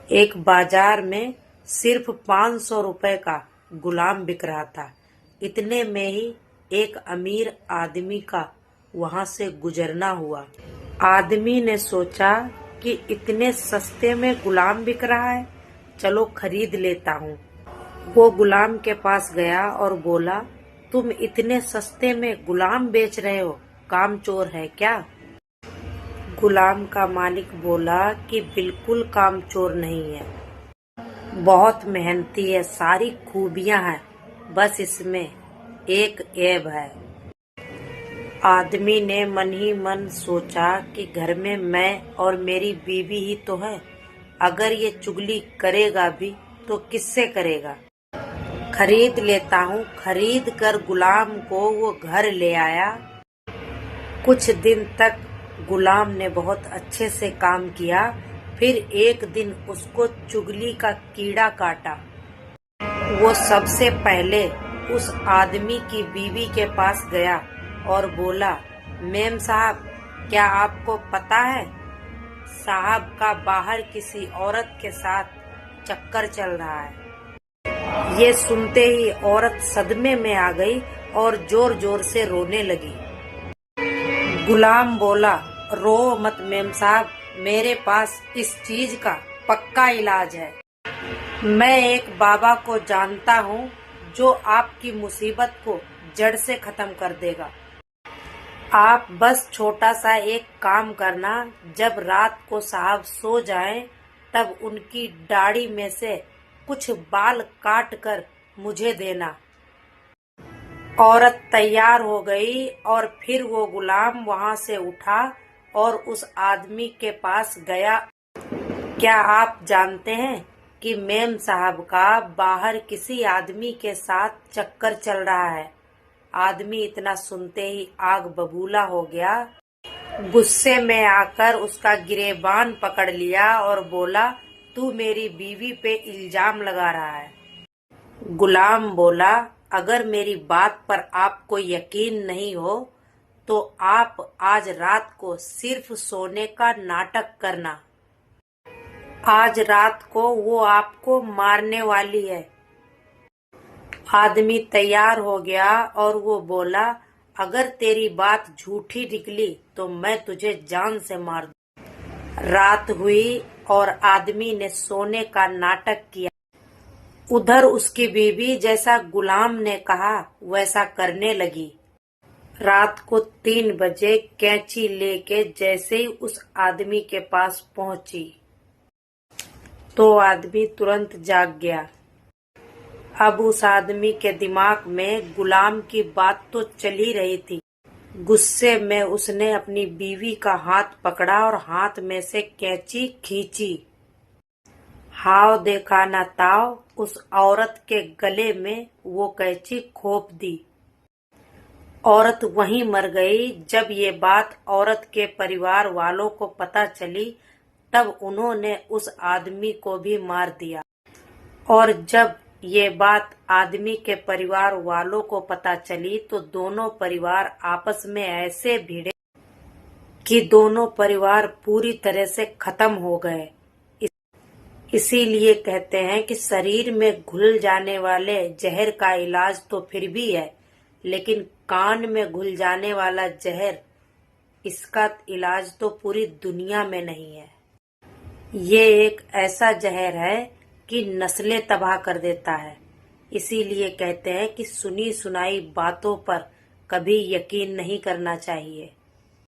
एक बाजार में सिर्फ 500 रुपए का गुलाम बिक रहा था। इतने में ही एक अमीर आदमी का वहां से गुजरना हुआ। आदमी ने सोचा कि इतने सस्ते में गुलाम बिक रहा है, चलो खरीद लेता हूँ। वो गुलाम के पास गया और बोला, तुम इतने सस्ते में गुलाम बेच रहे हो, कामचोर है क्या? गुलाम का मालिक बोला कि बिल्कुल कामचोर नहीं है, बहुत मेहनती है, सारी खूबियां हैं, बस इसमें एक ऐब है। आदमी ने मन ही मन सोचा कि घर में मैं और मेरी बीवी ही तो है, अगर ये चुगली करेगा भी तो किससे करेगा। खरीद लेता हूँ। खरीद कर गुलाम को वो घर ले आया। कुछ दिन तक गुलाम ने बहुत अच्छे से काम किया। फिर एक दिन उसको चुगली का कीड़ा काटा। वो सबसे पहले उस आदमी की बीवी के पास गया और बोला, मेम साहब, क्या आपको पता है साहब का बाहर किसी औरत के साथ चक्कर चल रहा है। ये सुनते ही औरत सदमे में आ गई और जोर जोर से रोने लगी। गुलाम बोला, रो मत मेम साहब, मेरे पास इस चीज का पक्का इलाज है। मैं एक बाबा को जानता हूँ जो आपकी मुसीबत को जड़ से खत्म कर देगा। आप बस छोटा सा एक काम करना, जब रात को साहब सो जाएं, तब उनकी दाढ़ी में से कुछ बाल काट कर मुझे देना। औरत तैयार हो गई और फिर वो गुलाम वहां से उठा और उस आदमी के पास गया। क्या आप जानते हैं कि मेम साहब का बाहर किसी आदमी के साथ चक्कर चल रहा है? आदमी इतना सुनते ही आग बबूला हो गया। गुस्से में आकर उसका गिरेबान पकड़ लिया और बोला, तू मेरी बीवी पे इल्जाम लगा रहा है। गुलाम बोला, अगर मेरी बात पर आपको यकीन नहीं हो तो आप आज रात को सिर्फ सोने का नाटक करना। आज रात को वो आपको मारने वाली है। आदमी तैयार हो गया और वो बोला, अगर तेरी बात झूठी निकली तो मैं तुझे जान से मार दूं। रात हुई और आदमी ने सोने का नाटक किया। उधर उसकी बीवी जैसा गुलाम ने कहा वैसा करने लगी। रात को 3 बजे कैंची लेके जैसे ही उस आदमी के पास पहुंची तो आदमी तुरंत जाग गया। अब उस आदमी के दिमाग में गुलाम की बात तो चल ही रही थी। गुस्से में उसने अपनी बीवी का हाथ पकड़ा और हाथ में से कैंची खींची। हाव देखा ना ताव, उस औरत के गले में वो कैंची खोप दी। औरत वहीं मर गई। जब ये बात औरत के परिवार वालों को पता चली तब उन्होंने उस आदमी को भी मार दिया। और जब ये बात आदमी के परिवार वालों को पता चली तो दोनों परिवार आपस में ऐसे भिड़े कि दोनों परिवार पूरी तरह से खत्म हो गए। इसीलिए कहते हैं कि शरीर में घुल जाने वाले जहर का इलाज तो फिर भी है, लेकिन कान में घुल जाने वाला जहर, इसका इलाज तो पूरी दुनिया में नहीं है। ये एक ऐसा जहर है कि नस्लें तबाह कर देता है। इसीलिए कहते हैं कि सुनी सुनाई बातों पर कभी यकीन नहीं करना चाहिए।